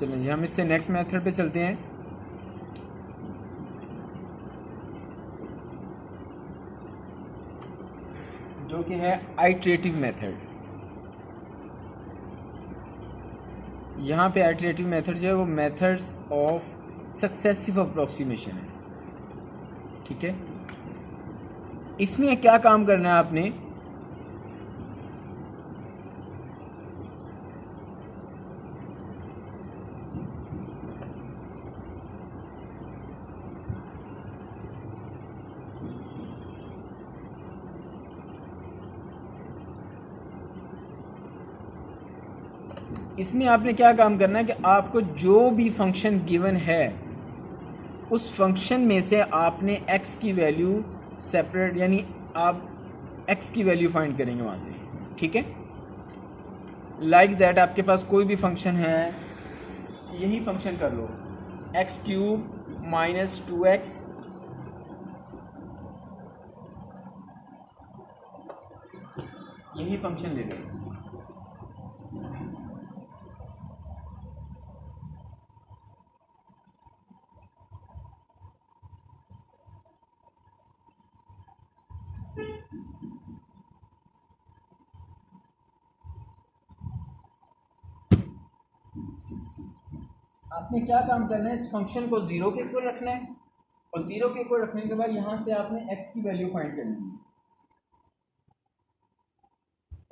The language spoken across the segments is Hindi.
चलें जी, हम इससे नेक्स्ट मेथड पे चलते हैं। जो कि है आइट्रेटिव मेथड। यहाँ पे आइट्रेटिव मेथड जो है वो मेथड्स ऑफ सक्सेसिव अप्रोक्सीमेशन है, ठीक है। इसमें क्या काम करना है आपने, इसमें आपने क्या काम करना है कि आपको जो भी फंक्शन गिवन है उस फंक्शन में से आपने x की वैल्यू सेपरेट, यानी आप x की वैल्यू फाइंड करेंगे वहाँ से, ठीक है। लाइक दैट आपके पास कोई भी फंक्शन है, यही फंक्शन कर लो, x³ माइनस 2x यही फंक्शन ले लो। आपने क्या काम करना है, इस फंक्शन को 0 के इक्वल रखना है और 0 के इक्वल रखने के बाद यहाँ से आपने x की वैल्यू फाइंड करनी है।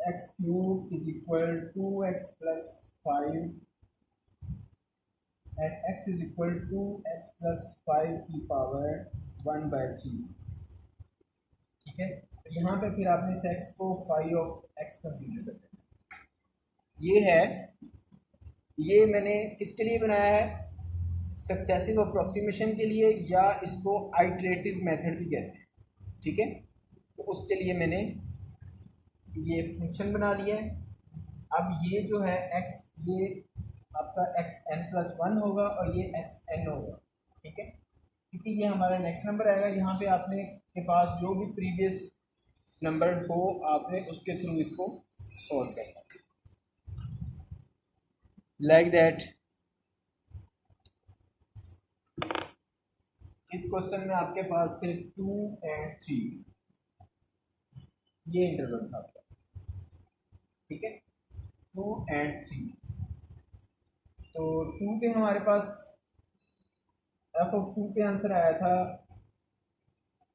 x³ is equal 2x plus 5 and x is equal 2x plus 5 की पावर 1/3, ठीक है। तो यहाँ पे फिर आपने इस x को फाई ऑफ x कंसीडर करते हैं। ये है, ये मैंने किसके लिए बनाया है, सक्सेसिव अप्रोक्सीमेशन के लिए, या इसको आइट्रेटिव मेथड भी कहते हैं, ठीक है। तो उसके लिए मैंने ये फंक्शन बना लिया है। अब ये जो है x, ये आपका xn+1 होगा और ये xn होगा, ठीक है, क्योंकि ये हमारा नेक्स्ट नंबर आएगा। यहाँ पे आपने के पास जो भी प्रीवियस नंबर हो आपने उसके थ्रू इसको सॉल्व करना, लाइक दैट। इस क्वेश्चन में आपके पास थे 2 और 3, ये इंटरवल था आपका, ठीक है, 2 और 3। तो 2 पे हमारे पास f(2) पे आंसर आया था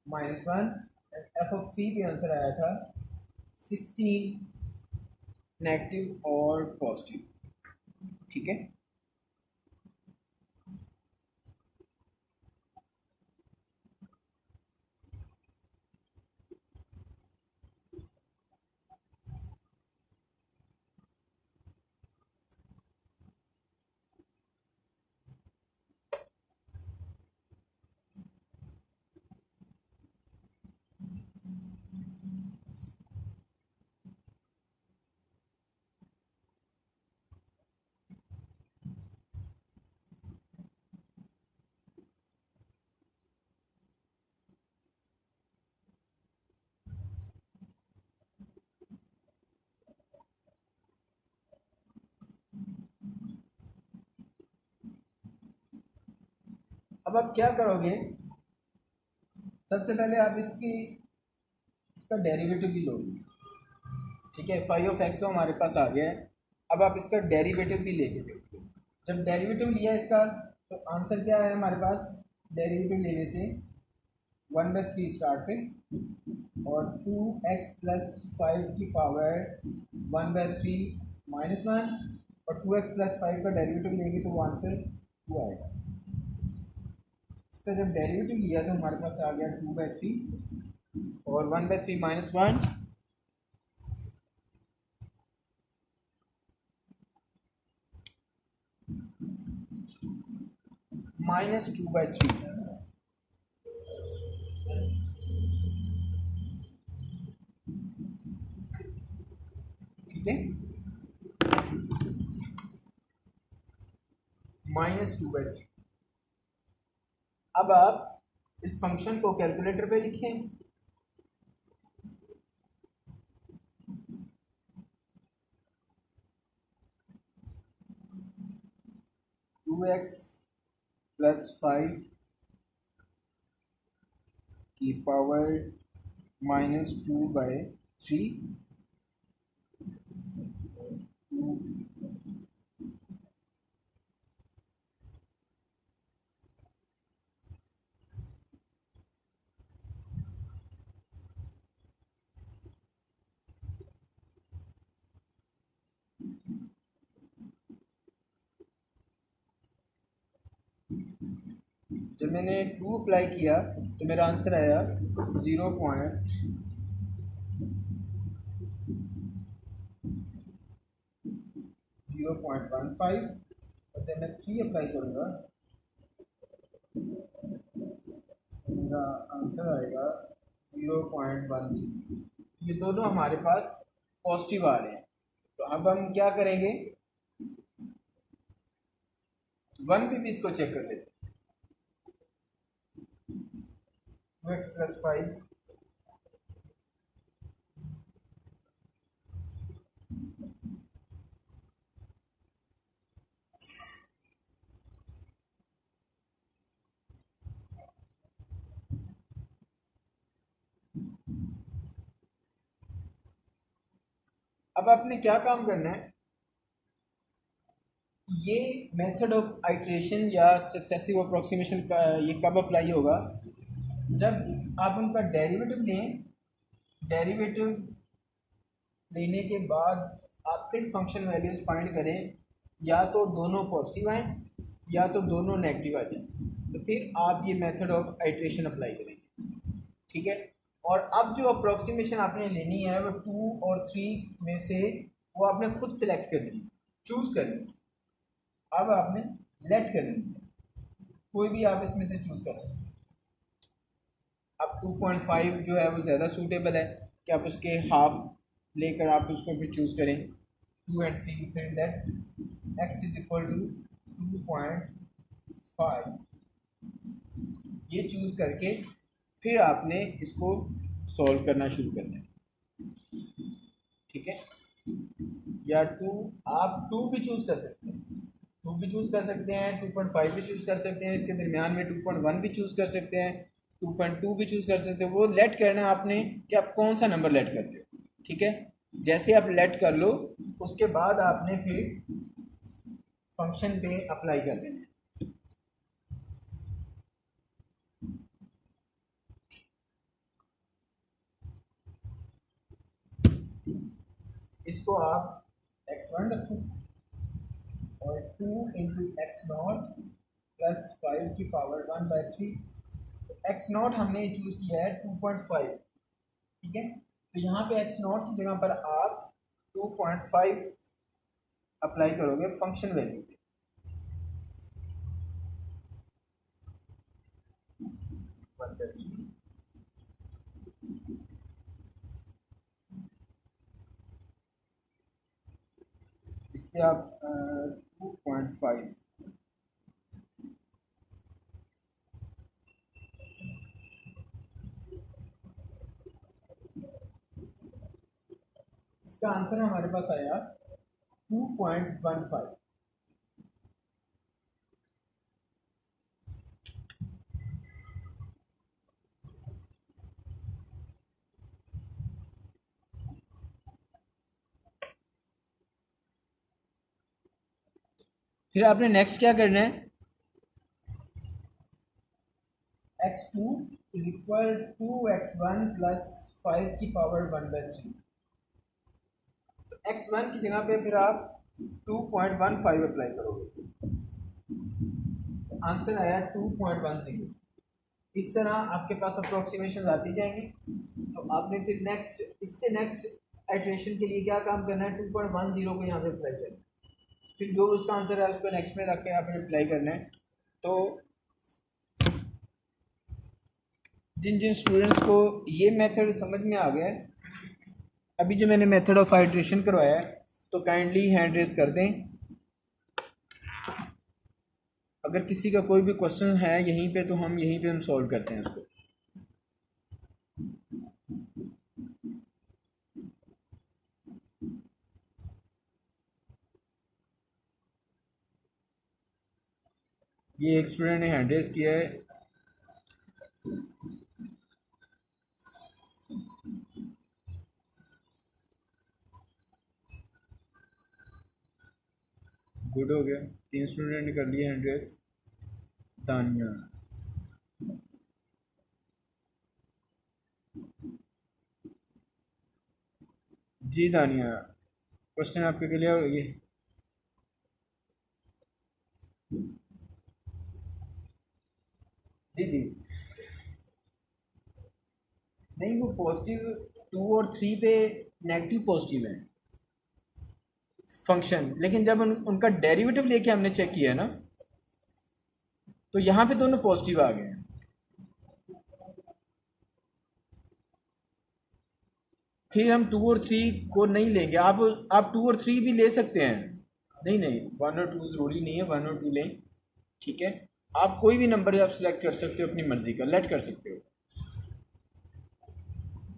-1, f(3) पे आंसर आया था 16 नेगेटिव और पॉजिटिव, ठीक है। अब आप क्या करोगे, सबसे पहले आप इसका डेरिवेटिव भी लोगे, ठीक है। फाई ऑफ एक्स तो हमारे पास आ गया है, अब आप इसका डेरिवेटिव भी लेके देखो। जब डेरिवेटिव लिया इसका तो आंसर क्या है हमारे पास, डेरिवेटिव लेने से 1/3 स्टार्ट पे और 2x प्लस 5 की पावर 1/3 -1 और 2x प्लस 5 का डेरिवेटिव लेंगे तो वो आंसर 2 आएगा। इसका जब डेरिवेटिव लिया तो हमारे पास आ गया 2/3 और 1/3 -1 -2/3, ठीक है, -2/3। अब आप इस फंक्शन को कैलकुलेटर पे लिखें, 2x प्लस 5 की पावर -2/3 जब मैंने 2 अप्लाई किया तो मेरा आंसर आया 0.15 और जब मैं 3 अप्लाई करूँगा तो मेरा आंसर आएगा 0.13। ये दोनों हमारे पास पॉजिटिव आ रहे हैं, तो अब हम क्या करेंगे, 1 पे भी इसको चेक कर लेते हैं। 2x प्लस 5 अब आपने क्या काम करना है, ये मेथड ऑफ आइट्रेशन या सक्सेसिव अप्रोक्सीमेशन का ये कब अप्लाई होगा, जब आप उनका डेरिवेटिव लें, डेरिवेटिव लेने के बाद आप फिर फंक्शन वैल्यूज फाइंड करें, या तो दोनों पॉजिटिव आए या तो दोनों नेगेटिव आ जाए, तो फिर आप ये मेथड ऑफ आइट्रेशन अप्लाई करेंगे। ठीक है, और अब जो अप्रोक्सीमेशन आपने लेनी है वो 2 और 3 में से वो आपने खुद सेलेक्ट करनी है, चूज़ करनी है। अब आपने लेट करनी है, कोई भी आप इसमें से चूज़ कर सकते हैं। अब 2.5 जो है वो ज़्यादा सूटेबल है कि आप उसके हाफ लेकर आप उसको भी चूज़ करें। 2 and 3 फिर let x is equal to 2.5 ये चूज़ करके फिर आपने इसको सॉल्व करना शुरू करना है। ठीक है, या आप 2 भी चूज़ कर सकते हैं, 2 भी चूज़ कर सकते हैं, 2.5 भी चूज़ कर सकते हैं, इसके दरमियान में 2.1 भी चूज़ कर सकते हैं, 2.2 भी चूज़ कर सकते हो। वो लेट करना है आपने कि आप कौन सा नंबर लेट करते हो। ठीक है, जैसे आप लेट कर लो उसके बाद आपने फिर फंक्शन पे अप्लाई कर देना है। इसको आप x1 रखो और 2 इंटू एक्स नॉट प्लस 5 की पावर 1/3। तो एक्स नॉट हमने चूज़ किया है 2.5। ठीक है, तो यहाँ पे एक्स नॉट की जगह पर आप 2.5 अप्लाई करोगे फंक्शन वैल्यू पे। इस पर आप 2.5 इसका आंसर हमारे पास आया 2.15। फिर आपने नेक्स्ट क्या करना है, x2 is equal to x1 plus 5 की पावर 1/3। तो x1 की जगह पे फिर आप 2.15 अप्लाई करोगे, तो आंसर आया 2.10। इस तरह आपके पास अप्रोक्सीमेशन आती जाएंगी, तो आपने फिर नेक्स्ट इससे नेक्स्ट आइट्रेशन के लिए क्या काम करना है, 2.10 को यहाँ पे अप्लाई करना है। फिर जो उसका आंसर है उसको नेक्स्ट में रख के आपने अप्लाई करना है। तो जिन जिन स्टूडेंट्स को ये मेथड समझ में आ गया है, अभी जो मैंने मेथड ऑफ हाइड्रेशन करवाया है, तो काइंडली हैंड रेज कर दें। अगर किसी का कोई भी क्वेश्चन है यहीं पे, तो हम यहीं पे हम सॉल्व करते हैं उसको। ये एक स्टूडेंट ने हैंड रेज किया है। गुड हो गया, 3 स्टूडेंट ने कर लिया हैंड रेज। तानिया, जी तानिया, क्वेश्चन आपके क्लियर हो गए? जी जी, नहीं वो पॉजिटिव 2 और 3 पे नेगेटिव पॉजिटिव है फंक्शन, लेकिन जब उनका डेरिवेटिव लेके हमने चेक किया है ना, तो यहाँ पे दोनों पॉजिटिव आ गए हैं। फिर हम 2 और 3 को नहीं लेंगे। आप 2 और 3 भी ले सकते हैं, नहीं नहीं 1 और 2 ज़रूरी नहीं है, 1 और 2 लें, ठीक है। आप कोई भी नंबर आप सिलेक्ट कर सकते हो अपनी मर्ज़ी का, लेट कर सकते हो,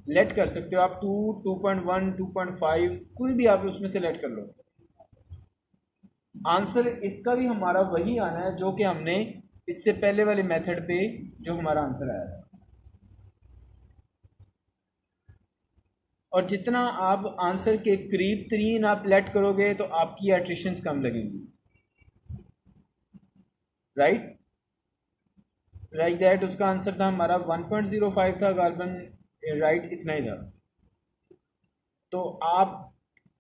लेट कर सकते हो आप 2, 2.1, 2.5 कोई भी आप उसमें से लेट कर लो। आंसर इसका भी हमारा वही आना है जो कि हमने इससे पहले वाले मेथड पे जो हमारा आंसर आया था। और जितना आप आंसर के करीब तरीन आप लेट करोगे तो आपकी एट्रिशंस कम लगेंगी, राइट लाइक दैट। उसका आंसर था हमारा 1.05 था गालबन, राइट इतना ही था। तो आप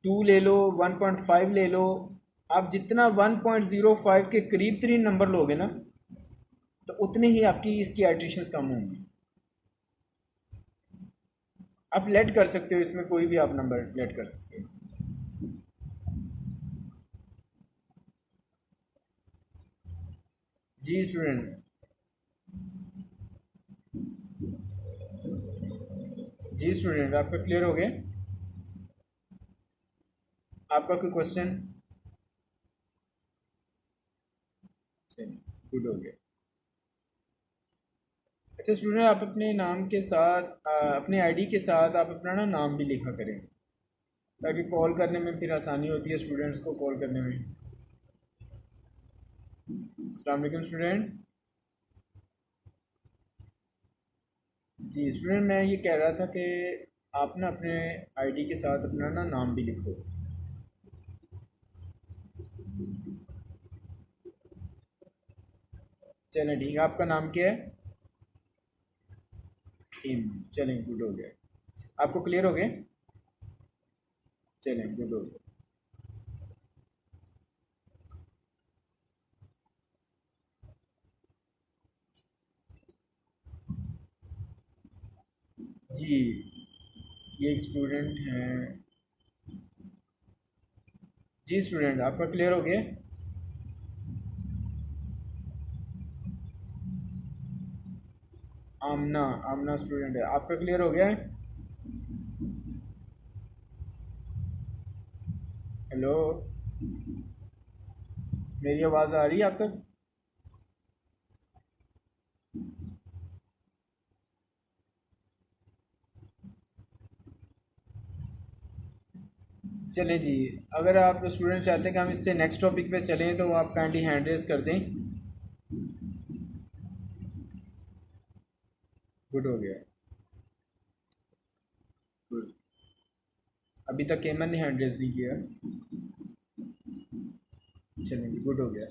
2 ले लो, 1.5 ले लो, आप जितना 1.05 के करीब तरीन नंबर लोगे ना, तो उतनी ही आपकी इसकी एट्रिशंस कम होंगी। आप लेट कर सकते हो, इसमें कोई भी आप नंबर लेट कर सकते हो। जी स्टूडेंट, जी स्टूडेंट, आपका क्लियर हो गया? आपका कोई क्वेश्चन? चलिए, गुड हो गया। अच्छा स्टूडेंट, आप अपने नाम के साथ अपने आईडी के साथ आप अपना ना नाम भी लिखा करें, ताकि कॉल करने में फिर आसानी होती है स्टूडेंट्स को कॉल करने में। अस्सलाम वालेकुम स्टूडेंट। जी स्टूडेंट, मैं ये कह रहा था कि आप ना अपने आईडी के साथ अपना ना नाम भी लिखो। चलें ठीक है, आपका नाम क्या है? इन, चलें गुड हो गया। आपको क्लियर हो गया? चलें गुड हो गया। जी, ये एक स्टूडेंट हैं। जी स्टूडेंट, आपका क्लियर हो गया? आमना, आमना स्टूडेंट है, आपका क्लियर हो गया है? हेलो, मेरी आवाज़ आ रही है आप तक? चलें जी, अगर आप स्टूडेंट चाहते हैं कि हम इससे नेक्स्ट टॉपिक पे चलें तो आप काइंडली हैंड रेज कर दें। गुड हो गया, गुड। अभी तक केमन ने हैंड रेज नहीं किया। चलें जी, गुड हो गया।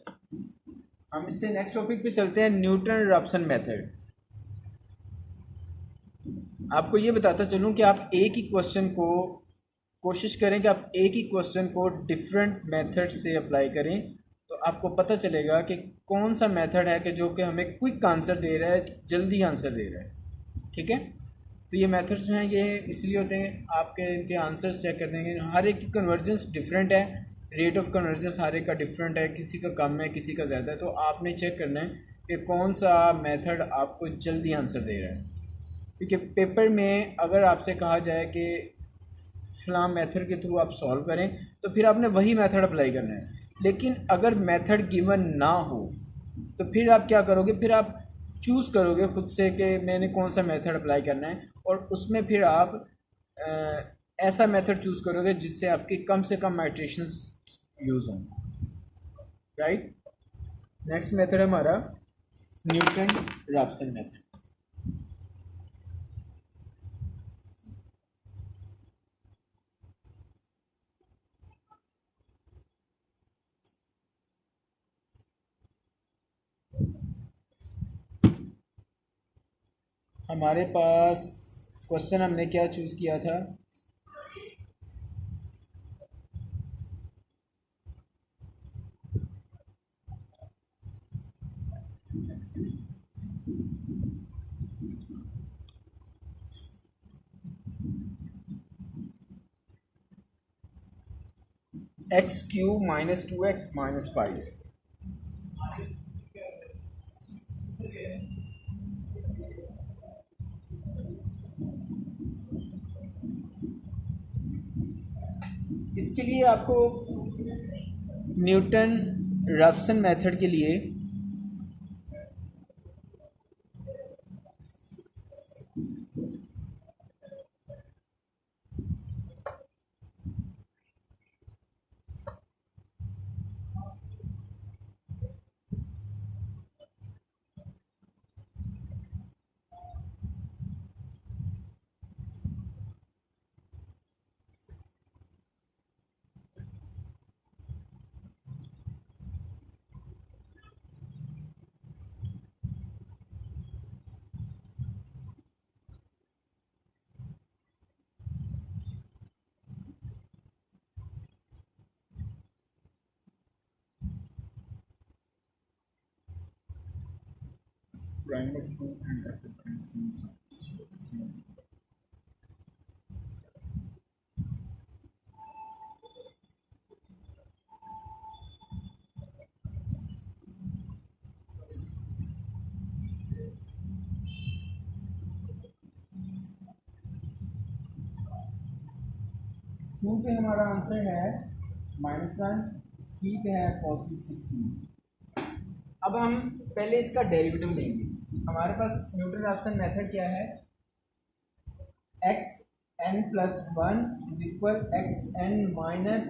हम इससे नेक्स्ट टॉपिक पे चलते हैं, न्यूटन रैप्सन मेथड। आपको ये बताता चलूं कि आप एक ही क्वेश्चन को कोशिश करें कि आप एक ही क्वेश्चन को डिफरेंट मेथड से अप्लाई करें, तो आपको पता चलेगा कि कौन सा मेथड है कि जो कि हमें क्विक आंसर दे रहा है, जल्दी आंसर दे रहा है, ठीक है। तो ये मेथड्स जो हैं ये इसलिए होते हैं आपके इनके आंसर्स चेक करने के, हर एक की कन्वर्जेंस डिफरेंट है, रेट ऑफ कन्वर्जेंस हर एक का डिफरेंट है, किसी का कम है किसी का ज़्यादा है। तो आपने चेक करना है कि कौन सा मेथड आपको जल्दी आंसर दे रहा है, क्योंकि पेपर में अगर आपसे कहा जाए कि फलां मेथड के थ्रू आप सॉल्व करें, तो फिर आपने वही मेथड अप्लाई करना है। लेकिन अगर मेथड गिवन ना हो तो फिर आप क्या करोगे, फिर आप चूज़ करोगे खुद से कि मैंने कौन सा मेथड अप्लाई करना है, और उसमें फिर आप ऐसा मेथड चूज़ करोगे जिससे आपकी कम से कम आइट्रेशंस यूज़ हों, राइट। नेक्स्ट मेथड है हमारा न्यूटन रैप्सन मेथड। हमारे पास क्वेश्चन हमने क्या चूज़ किया था, x cube minus 2x minus 5। इसके लिए आपको न्यूटन रैप्सन मेथड के लिए prime of 2 and f of n same size. Two पे हमारा आंसर है -1, 3 पे है +16। अब हम पहले इसका डेरिवेटिव लेंगे। हमारे पास न्यूटन रैप्सन मेथड क्या है, x n plus 1 is equal x n minus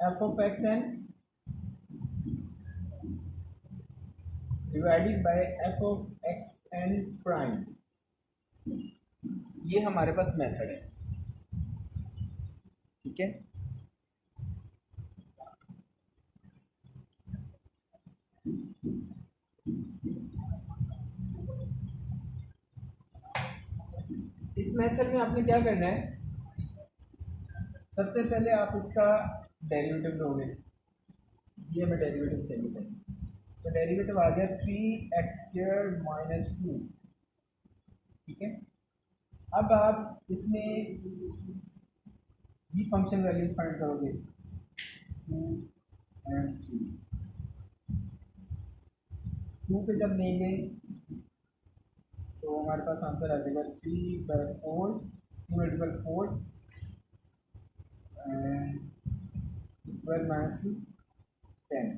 f of x n divided by f of x n prime. ये हमारे पास मेथड है, ठीक है। इस मेथड में आपने क्या करना है, सबसे पहले आप इसका डेरिवेटिव लोगे। ये हमें डेरिवेटिव चाहिए था, तो डेरिवेटिव आ गया 3x² माइनस 2, ठीक है। अब आप इसमें ये फंक्शन वैल्यूज फाइंड करोगे 2 and 3। 2 पे जब लेंगे तो हमारे पास आंसर आ जाएगा 3/4, 2 × 4 एंड 12 - 2 10।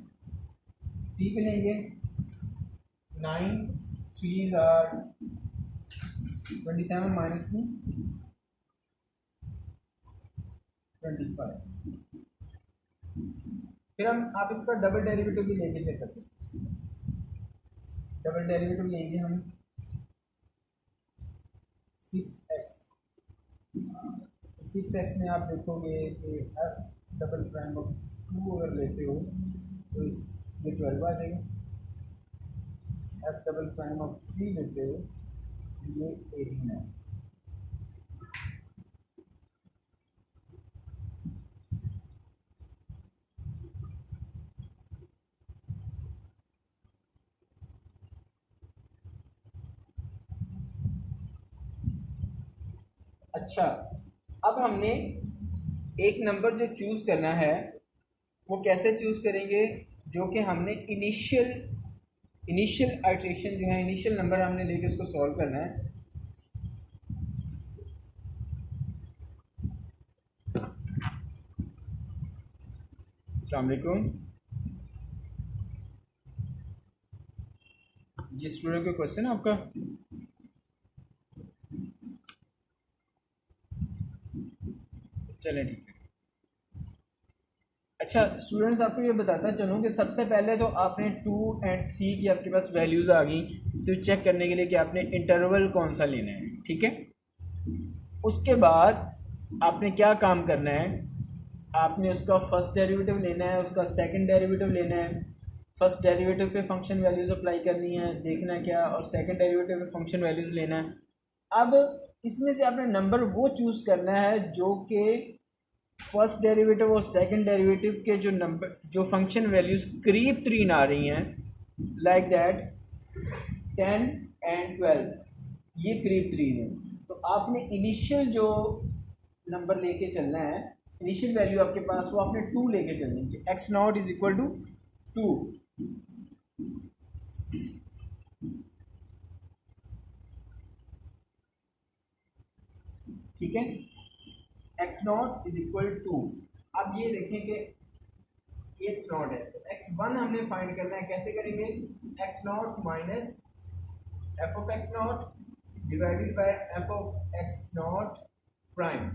3 पे लेंगे 9, 3s are 27 - 2 25। फिर आप इसका डबल डेरिवेटिव भी लेके चेक कर सकते हैं। डबल डेरिवेटिव लेंगे हम 6x। 6x में आप देखोगे कि f डबल प्राइम ऑफ 2 अगर लेते हो तो ये 12 आ जाएगा। f डबल प्राइम ऑफ 3 लेते हो तो ये 18 है। अच्छा, अब हमने एक नंबर जो चूज़ करना है वो कैसे चूज़ करेंगे, जो कि हमने इनिशियल आइट्रेशन जो है, इनिशियल नंबर हमने लेके उसको सॉल्व करना है। अस्सलाम वालेकुम जी, स्टूडेंट कोई क्वेश्चन है आपका? चलें ठीक है। अच्छा स्टूडेंट्स, आपको ये बताता चलूँ कि सबसे पहले तो आपने 2 और 3 की आपके पास वैल्यूज़ आ गई, सिर्फ चेक करने के लिए कि आपने इंटरवल कौन सा लेना है, ठीक है। उसके बाद आपने क्या काम करना है, आपने उसका फर्स्ट डेरिवेटिव लेना है, उसका सेकंड डेरिवेटिव लेना है। फर्स्ट डेरिवेटिव पे फंक्शन वैल्यूज़ अप्लाई करनी है, देखना है क्या, और सेकंड डेरिवेटिव पे फंक्शन वैल्यूज़ लेना है। अब इसमें से आपने नंबर वो चूज़ करना है जो कि फर्स्ट डेरिवेटिव और सेकंड डेरिवेटिव के जो नंबर, जो फंक्शन वैल्यूज़ करीब तरीन आ रही हैं, लाइक दैट 10 and 12, ये करीब तरीन है। तो आपने इनिशियल जो नंबर लेके चलना है, इनिशियल वैल्यू आपके पास, वो आपने 2 लेके चलनी है। X naught is equal to 2, ठीक है। X naught is equal to, अब ये देखें कि एक्स नॉट है, तो एक्स वन हमने फाइंड करना है। कैसे करेंगे, x not minus f of x not divided by f of x not prime.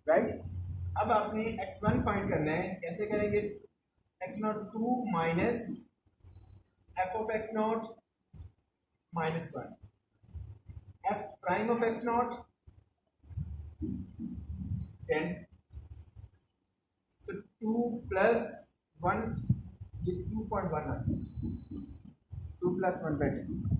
Right, अब आपने x1 फाइंड करना है। कैसे करेंगे, x not 2 minus f of x not minus 1, F prime of x not 10, तो 2 प्लस 1, ये 2.1 आता है, 2 प्लस 1 by 10।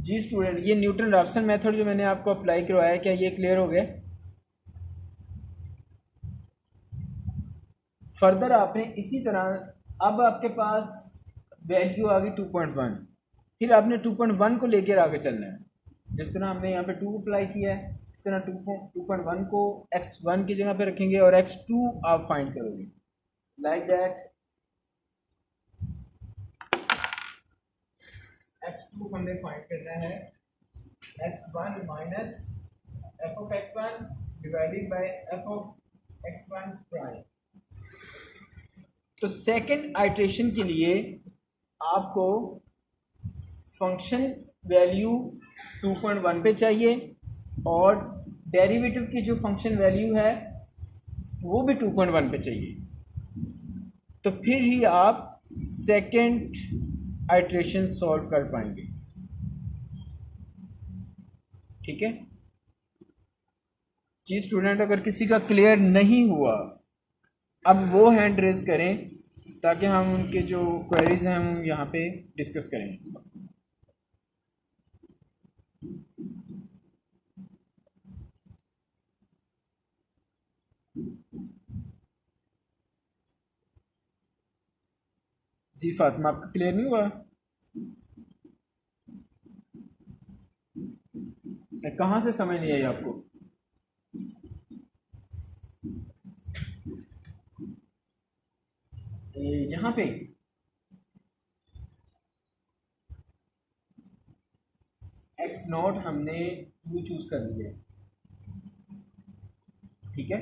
जी स्टूडेंट, ये न्यूटन रैप्सन मेथड जो मैंने आपको अप्लाई करवाया, क्या ये क्लियर हो गया? फर्दर आपने इसी तरह, अब आपके पास वैल्यू आ गई 2.1, फिर आपने 2.1 को लेकर आगे चलना है। जिस तरह हमने यहाँ पे 2 अप्लाई किया है, इस तरह 2.1 को x1 की जगह पे रखेंगे और x2 आप फाइंड करोगे, लाइक दैट। x2 हमने फाइंड करना है, x1 minus f of x1 divided by f of x1 prime. तो सेकंड आइट्रेशन के लिए आपको फंक्शन वैल्यू 2.1 पे चाहिए और डेरिवेटिव की जो फंक्शन वैल्यू है वो भी 2.1 पे चाहिए, तो फिर ही आप सेकंड आइट्रेशन सॉल्व कर पाएंगे, ठीक है जी स्टूडेंट। अगर किसी का क्लियर नहीं हुआ, अब वो हैंड रेज करें ताकि हम उनके जो क्वेरीज हैं हम यहाँ पे डिस्कस करें। जी फातिमा, आपका क्लियर नहीं हुआ? कहाँ से समझ नहीं आई आपको? यहाँ पे एक्स नॉट हमने 2 चूज कर लिया है, ठीक है,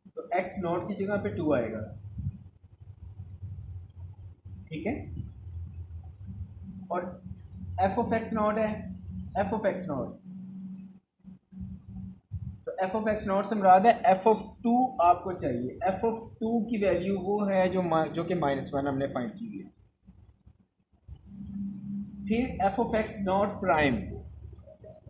तो एक्स नॉट की जगह पे 2 आएगा, ठीक है। और एफ ऑफ एक्स नॉट है, एफ ऑफ एक्स नॉट, तो एफ ऑफ एक्स नॉट से मुराद है एफ ऑफ 2 आपको चाहिए। एफ ऑफ 2 की वैल्यू वो है जो कि -1 हमने फाइंड की है। फिर F of x not prime,